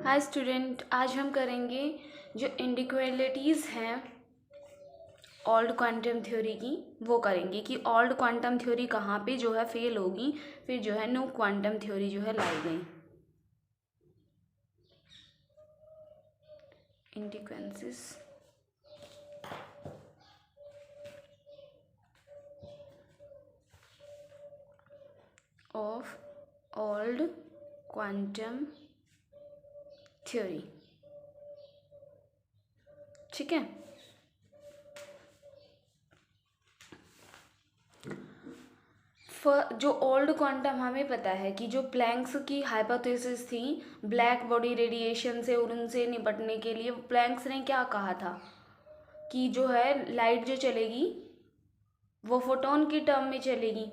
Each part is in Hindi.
हाय स्टूडेंट, आज हम करेंगे जो इनइक्वालिटीज़ हैं ओल्ड क्वांटम थ्योरी की, वो करेंगे कि ओल्ड क्वांटम थ्योरी कहाँ पे जो है फेल होगी, फिर जो है न्यू क्वांटम थ्योरी जो है लाई गई। इनइक्वेंसीज ऑफ ओल्ड क्वांटम थ्योरी। ठीक है, जो ओल्ड क्वांटम हमें पता है कि जो प्लैंक्स की हाइपोथेसिस थी ब्लैक बॉडी रेडिएशन से और उनसे निपटने के लिए, प्लैंक्स ने क्या कहा था कि जो है लाइट जो चलेगी वो फोटोन की टर्म में चलेगी।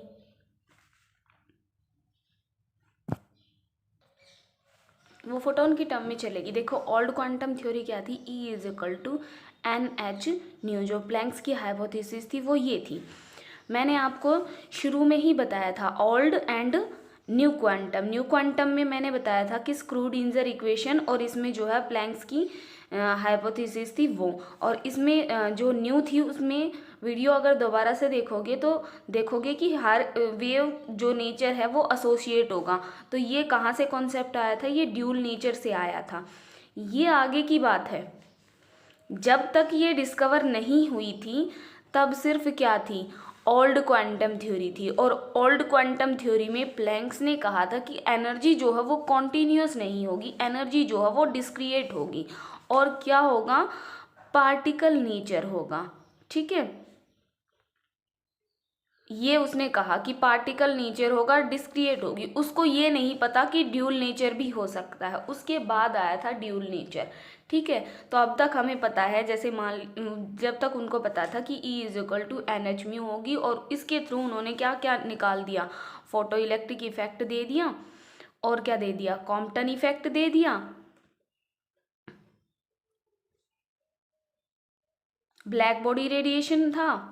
वो फोटोन की टर्म में चलेगी। देखो ओल्ड क्वांटम थ्योरी क्या थी, E=NH/ν। जो प्लैंक्स की हाइपोथेसिस थी वो ये थी। मैंने आपको शुरू में ही बताया था old and new quantum. New quantum में मैंने बताया था कि स्क्रूडिंजर इक्वेशन, और इसमें जो है प्लैंक्स की हाइपोथेसिस थी वो, और इसमें जो न्यू थी उसमें वीडियो अगर दोबारा से देखोगे तो देखोगे कि हर वेव जो नेचर है वो एसोसिएट होगा। तो ये कहाँ से कॉन्सेप्ट आया था, ये ड्यूल नेचर से आया था। ये आगे की बात है, जब तक ये डिस्कवर नहीं हुई थी तब सिर्फ क्या थी, ओल्ड क्वांटम थ्योरी थी। और ओल्ड क्वांटम थ्योरी में प्लैंक्स ने कहा था कि एनर्जी जो है वो कॉन्टीन्यूस नहीं होगी, एनर्जी जो है वो डिस्क्रिएट होगी, और क्या होगा, पार्टिकल नेचर होगा। ठीक है, ये उसने कहा कि पार्टिकल नेचर होगा, डिस्क्रिएट होगी। उसको ये नहीं पता कि ड्यूल नेचर भी हो सकता है, उसके बाद आया था ड्यूल नेचर। ठीक है, तो अब तक हमें पता है, जैसे मान जब तक उनको पता था कि E=NH/μ होगी, और इसके थ्रू उन्होंने क्या क्या निकाल दिया, फोटो इलेक्ट्रिक इफेक्ट दे दिया, और क्या दे दिया, कॉम्पटन इफेक्ट दे दिया, ब्लैक बॉडी रेडिएशन था।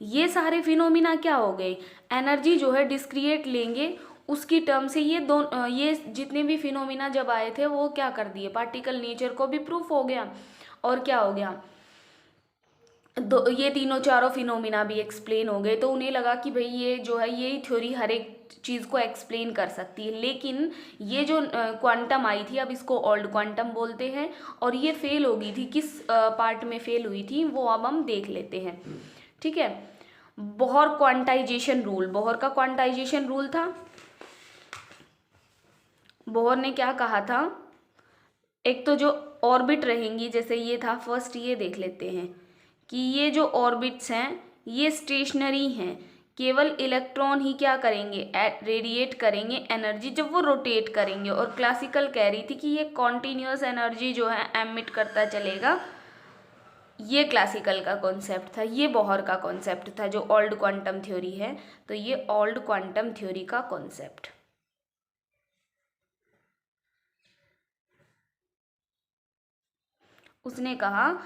ये सारे फिनोमिना क्या हो गए, एनर्जी जो है डिस्क्रिएट लेंगे उसकी टर्म से। ये जितने भी फिनोमिना जब आए थे वो क्या कर दिए, पार्टिकल नेचर को भी प्रूफ हो गया, और क्या हो गया, ये तीनों चारों फिनोमिना भी एक्सप्लेन हो गए। तो उन्हें लगा कि भाई ये जो है यही थ्योरी हर एक चीज़ को एक्सप्लेन कर सकती है। लेकिन ये जो क्वांटम आई थी, अब इसको ओल्ड क्वांटम बोलते हैं, और ये फेल हो गई थी। किस पार्ट में फेल हुई थी वो अब हम देख लेते हैं। ठीक है, बोहर क्वांटाइजेशन रूल, बोहर का क्वांटाइजेशन रूल था। बोहर ने क्या कहा था, एक तो जो ऑर्बिट रहेंगी, जैसे ये था, फर्स्ट ये देख लेते हैं कि ये जो ऑर्बिट्स हैं ये स्टेशनरी हैं, केवल इलेक्ट्रॉन ही क्या करेंगे, रेडिएट करेंगे एनर्जी जब वो रोटेट करेंगे। और क्लासिकल कह रही थी कि ये कॉन्टीन्यूअस एनर्जी जो है एमिट करता चलेगा। ये क्लासिकल का कॉन्सेप्ट था, ये बोहर का कॉन्सेप्ट था जो ओल्ड क्वांटम थ्योरी है। तो ये ओल्ड क्वांटम थ्योरी का कॉन्सेप्ट। उसने कहा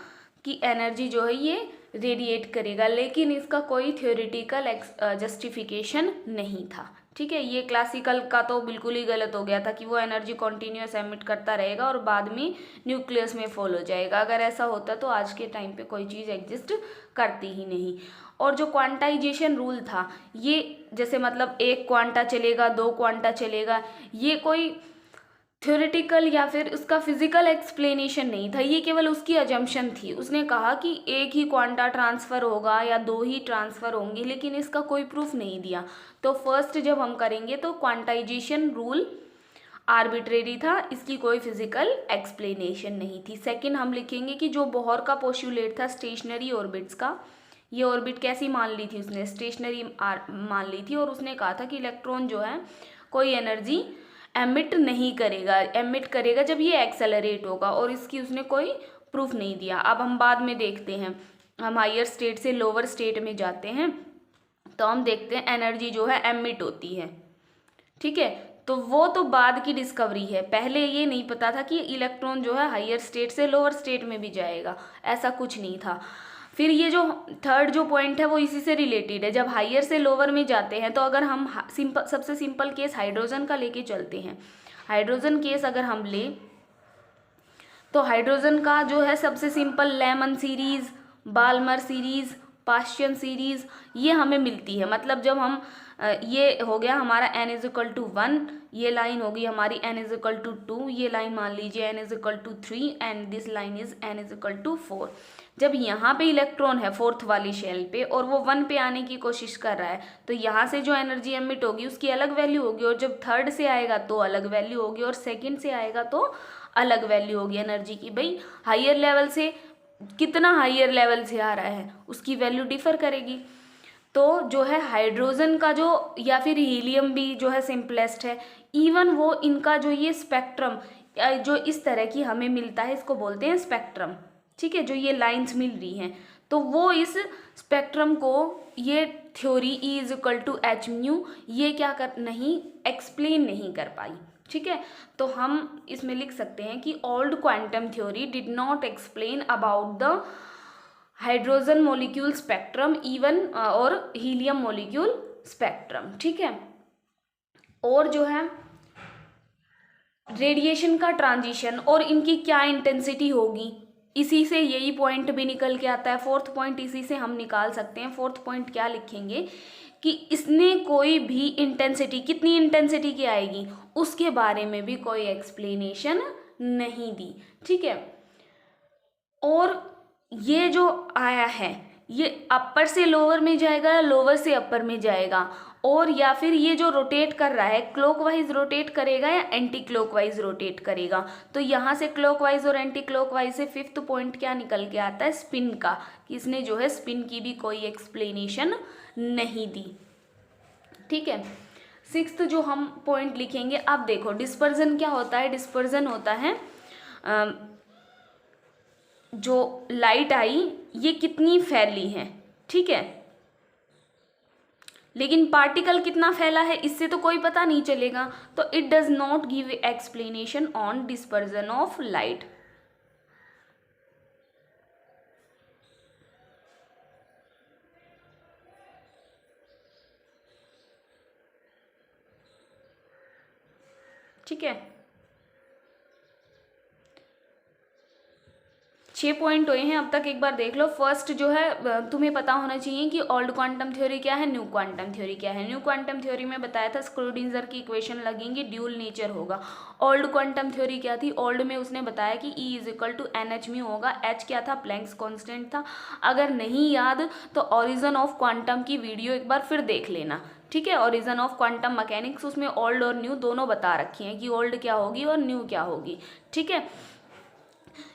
कि एनर्जी जो है ये रेडिएट करेगा, लेकिन इसका कोई थ्योरेटिकल जस्टिफिकेशन नहीं था। ठीक है, ये क्लासिकल का तो बिल्कुल ही गलत हो गया था कि वो एनर्जी कॉन्टीन्यूअस एमिट करता रहेगा और बाद में न्यूक्लियस में फॉल हो जाएगा। अगर ऐसा होता तो आज के टाइम पे कोई चीज़ एग्जिस्ट करती ही नहीं। और जो क्वांटाइजेशन रूल था, ये जैसे मतलब एक क्वांटा चलेगा, दो क्वांटा चलेगा, ये कोई थ्योरेटिकल या फिर उसका फिजिकल एक्सप्लेनेशन नहीं था, ये केवल उसकी अजम्पशन थी। उसने कहा कि एक ही क्वांटा ट्रांसफ़र होगा या दो ही ट्रांसफ़र होंगे, लेकिन इसका कोई प्रूफ नहीं दिया। तो फर्स्ट जब हम करेंगे तो क्वांटाइजेशन रूल आर्बिट्रेरी था, इसकी कोई फिजिकल एक्सप्लेनेशन नहीं थी। सेकंड हम लिखेंगे कि जो बोहर का पोस्टुलेट था स्टेशनरी ऑर्बिट्स का, ये ऑर्बिट कैसी मान ली थी उसने, स्टेशनरी मान ली थी। और उसने कहा था कि इलेक्ट्रॉन जो है कोई एनर्जी एमिट नहीं करेगा, एमिट करेगा जब ये एक्सेलरेट होगा, और इसकी उसने कोई प्रूफ नहीं दिया। अब हम बाद में देखते हैं, हम हायर स्टेट से लोअर स्टेट में जाते हैं तो हम देखते हैं एनर्जी जो है एमिट होती है। ठीक है, तो वो तो बाद की डिस्कवरी है, पहले ये नहीं पता था कि इलेक्ट्रॉन जो है हायर स्टेट से लोअर स्टेट में भी जाएगा, ऐसा कुछ नहीं था। फिर ये जो थर्ड जो पॉइंट है वो इसी से रिलेटेड है। जब हायर से लोअर में जाते हैं तो अगर हम सबसे सिंपल केस हाइड्रोजन का लेके चलते हैं, हाइड्रोजन केस अगर हम ले तो हाइड्रोजन का जो है सबसे simple Lyman series, Balmer series, Paschen series ये हमें मिलती है। मतलब जब हम ये हो गया हमारा n इज इक्वल टू 1, ये लाइन होगी हमारी n इज इक्वल टू 2, ये लाइन मान लीजिए n is equal to 3 and this line is n is equal to 4। जब यहाँ पे इलेक्ट्रॉन है फोर्थ वाली शेल पे और वो 1 पे आने की कोशिश कर रहा है तो यहाँ से जो एनर्जी एमिट होगी उसकी अलग वैल्यू होगी, और जब थर्ड से आएगा तो अलग वैल्यू होगी, और सेकंड से आएगा तो अलग वैल्यू होगी एनर्जी की। भाई हायर लेवल से कितना हायर लेवल से आ रहा है उसकी वैल्यू डिफर करेगी। तो जो है हाइड्रोजन का जो या फिर हीलियम भी जो है सिंपलेस्ट है, इवन वो इनका जो ये स्पेक्ट्रम जो इस तरह की हमें मिलता है इसको बोलते हैं स्पेक्ट्रम, ठीक है, जो ये लाइंस मिल रही हैं तो वो इस स्पेक्ट्रम को ये theory E is equal to H mu ये क्या कर नहीं एक्सप्लेन नहीं कर पाई, ठीक है। तो हम इसमें लिख सकते हैं कि old quantum theory did not explain about the hydrogen molecule spectrum even और हीलियम मोलिक्यूल स्पेक्ट्रम, ठीक है। और जो है रेडिएशन का ट्रांजिशन और इनकी क्या इंटेंसिटी होगी, इसी से यही पॉइंट भी निकल के आता है। फोर्थ पॉइंट इसी से हम निकाल सकते हैं। फोर्थ पॉइंट क्या लिखेंगे कि इसने कोई भी इंटेंसिटी, कितनी इंटेंसिटी की आएगी उसके बारे में भी कोई एक्सप्लेनेशन नहीं दी, ठीक है। और ये जो आया है ये अपर से लोअर में जाएगा, लोअर से अपर में जाएगा, और या फिर ये जो रोटेट कर रहा है क्लॉकवाइज रोटेट करेगा या एंटी क्लॉकवाइज रोटेट करेगा। तो यहाँ से क्लॉकवाइज और एंटी क्लॉकवाइज से फिफ्थ पॉइंट क्या निकल के आता है स्पिन का, कि इसने जो है स्पिन की भी कोई एक्सप्लेनेशन नहीं दी, ठीक है। सिक्स्थ जो हम पॉइंट लिखेंगे, अब देखो डिस्पर्जन क्या होता है। डिस्पर्जन होता है जो लाइट आई ये कितनी फैली है, ठीक है, लेकिन पार्टिकल कितना फैला है इससे तो कोई पता नहीं चलेगा। तो it does not give explanation on dispersion of light. ठीक है, 6 पॉइंट हुए हैं अब तक, एक बार देख लो। फर्स्ट जो है तुम्हें पता होना चाहिए कि ओल्ड क्वांटम थ्योरी क्या है, न्यू क्वांटम थ्योरी क्या है। न्यू क्वांटम थ्योरी में बताया था स्क्रोडिंजर की इक्वेशन लगेंगी, ड्यूल नेचर होगा। ओल्ड क्वांटम थ्योरी क्या थी, ओल्ड में उसने बताया कि E is equal to NH mu होगा। H क्या था, प्लैंक्स कॉन्स्टेंट था। अगर नहीं याद तो ओरिजिन ऑफ क्वांटम की वीडियो एक बार फिर देख लेना, ठीक है। ओरिजिन ऑफ क्वांटम मैकेनिक्स, उसमें ओल्ड और न्यू दोनों बता रखी हैं कि ओल्ड क्या होगी और न्यू क्या होगी, ठीक है।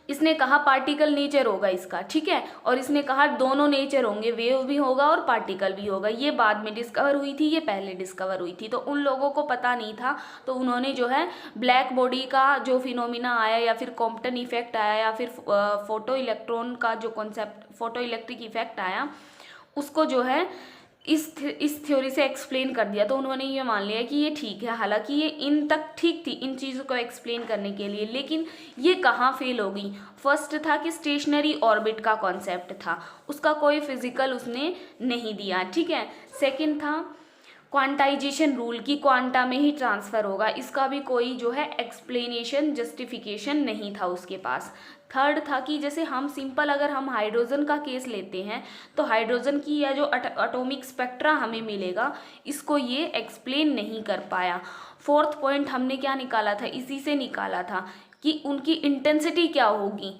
इसने कहा पार्टिकल नेचर होगा इसका, ठीक है, और इसने कहा दोनों नेचर होंगे, वेव भी होगा और पार्टिकल भी होगा। ये बाद में डिस्कवर हुई थी, ये पहले डिस्कवर हुई थी, तो उन लोगों को पता नहीं था। तो उन्होंने जो है ब्लैक बॉडी का जो फिनोमिना आया या फिर कॉम्पटन इफेक्ट आया या फिर फोटो इलेक्ट्रॉन का जो कॉन्सेप्ट फोटो इलेक्ट्रिक इफेक्ट आया उसको जो है इस थ्योरी से एक्सप्लेन कर दिया। तो उन्होंने ये मान लिया कि ये ठीक है, हालांकि ये इन तक ठीक थी इन चीज़ों को एक्सप्लेन करने के लिए, लेकिन ये कहाँ फेल हो गई। फर्स्ट था कि स्टेशनरी ऑर्बिट का कॉन्सेप्ट था, उसका कोई फिजिकल उसने नहीं दिया, ठीक है। सेकंड था क्वांटाइजेशन रूल की क्वांटा में ही ट्रांसफ़र होगा, इसका भी कोई जो है एक्सप्लेनेशन जस्टिफिकेशन नहीं था उसके पास। थर्ड था कि जैसे हम सिंपल अगर हम हाइड्रोजन का केस लेते हैं तो हाइड्रोजन की या जो एटॉमिक स्पेक्ट्रा हमें मिलेगा इसको ये एक्सप्लेन नहीं कर पाया। फोर्थ पॉइंट हमने क्या निकाला था, इसी से निकाला था कि उनकी इंटेंसिटी क्या होगी,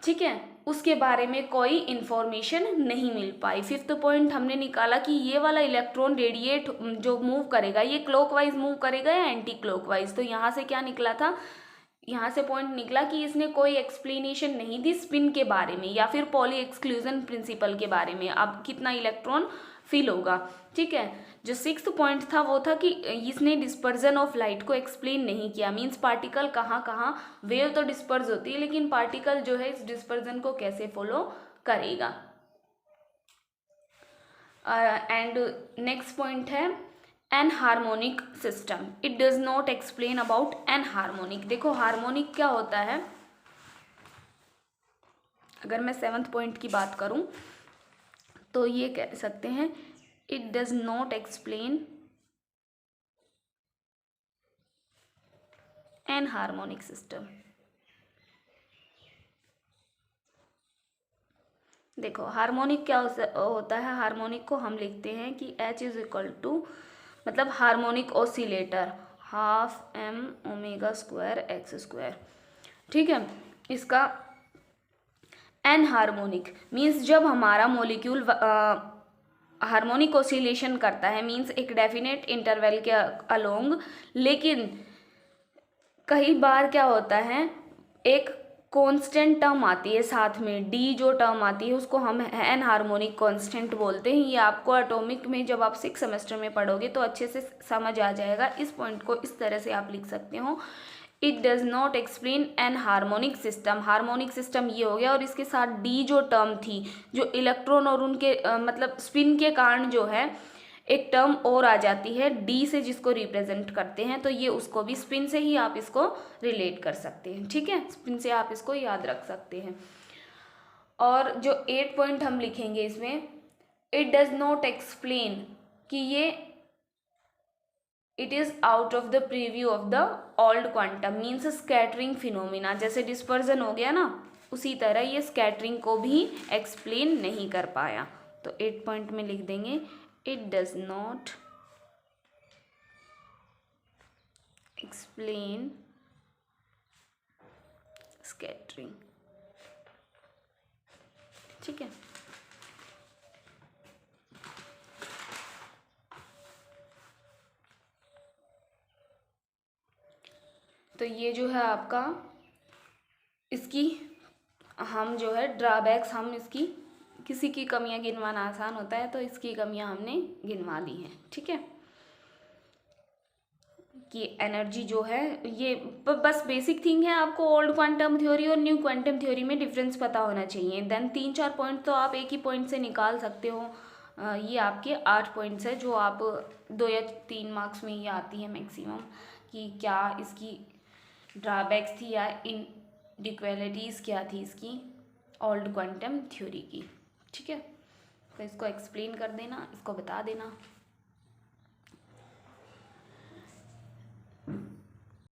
ठीक है, उसके बारे में कोई इन्फॉर्मेशन नहीं मिल पाई। फिफ्थ पॉइंट हमने निकाला कि ये वाला इलेक्ट्रॉन रेडिएट जो मूव करेगा ये क्लॉकवाइज मूव करेगा या एंटी क्लॉकवाइज। तो यहाँ से क्या निकला था, यहाँ से पॉइंट निकला कि इसने कोई एक्सप्लेनेशन नहीं दी स्पिन के बारे में या फिर पॉली एक्सक्लूजन प्रिंसिपल के बारे में, अब कितना इलेक्ट्रॉन फिल होगा, ठीक है। जो सिक्स्थ पॉइंट था वो था कि इसने डिस्पर्जन ऑफ लाइट को एक्सप्लेन नहीं किया, मींस पार्टिकल कहाँ कहाँ, वेव तो डिस्पर्ज होती है लेकिन पार्टिकल जो है इस डिस्पर्जन को कैसे फॉलो करेगा। एंड नेक्स्ट पॉइंट है enharmonic system, it does not explain about enharmonic. देखो हार्मोनिक क्या होता है, अगर मैं सेवन्थ पॉइंट की बात करूं तो ये कह सकते हैं it does not explain enharmonic system. देखो हार्मोनिक क्या होता है, हार्मोनिक को हम लिखते हैं कि H इज इक्वल टू, मतलब harmonic oscillator half M omega square X square, ठीक है। इसका एन हार्मोनिक मीन्स जब हमारा मॉलिक्यूल हार्मोनिक ऑसिलेशन करता है, मीन्स एक डेफिनेट इंटरवल के अलोंग, लेकिन कई बार क्या होता है एक कांस्टेंट टर्म आती है साथ में, डी जो टर्म आती है उसको हम एन हार्मोनिक कांस्टेंट बोलते हैं। ये आपको एटॉमिक में जब आप 6 सेमेस्टर में पढ़ोगे तो अच्छे से समझ आ जाएगा। इस पॉइंट को इस तरह से आप लिख सकते हो, it does not explain anharmonic system. Harmonic system ये हो गया, और इसके साथ डी जो टर्म थी, जो इलेक्ट्रॉन और उनके मतलब स्पिन के कारण जो है एक टर्म और आ जाती है डी से, जिसको रिप्रेजेंट करते हैं, तो ये उसको भी स्पिन से ही आप इसको रिलेट कर सकते हैं, ठीक है। स्पिन से आप इसको याद रख सकते हैं। और जो 8 पॉइंट हम लिखेंगे इसमें, इट डज नॉट एक्सप्लेन कि ये it is out of the preview of the old quantum, means scattering phenomena. जैसे डिस्पर्जन हो गया ना, उसी तरह ये स्कैटरिंग को भी एक्सप्लेन नहीं कर पाया। तो 8 पॉइंट में लिख देंगे, it does not explain scattering, ठीक है। तो ये जो है आपका, इसकी हम जो है ड्रॉबैक्स, हम इसकी किसी की कमियां गिनवाना आसान होता है, तो इसकी कमियां हमने गिनवा ली हैं, ठीक है। कि एनर्जी जो है ये बस बेसिक थिंग है, आपको ओल्ड क्वांटम थ्योरी और न्यू क्वांटम थ्योरी में डिफरेंस पता होना चाहिए। देन 3-4 पॉइंट तो आप एक ही पॉइंट से निकाल सकते हो। ये आपके 8 पॉइंट्स है जो आप 2 या 3 मार्क्स में ये आती है मैक्सिमम, कि क्या इसकी ड्रॉबैक्स थी या इनइक्वालिटीज़ क्या थी इसकी ओल्ड क्वांटम थ्योरी की, ठीक है। तो इसको एक्सप्लेन कर देना, इसको बता देना।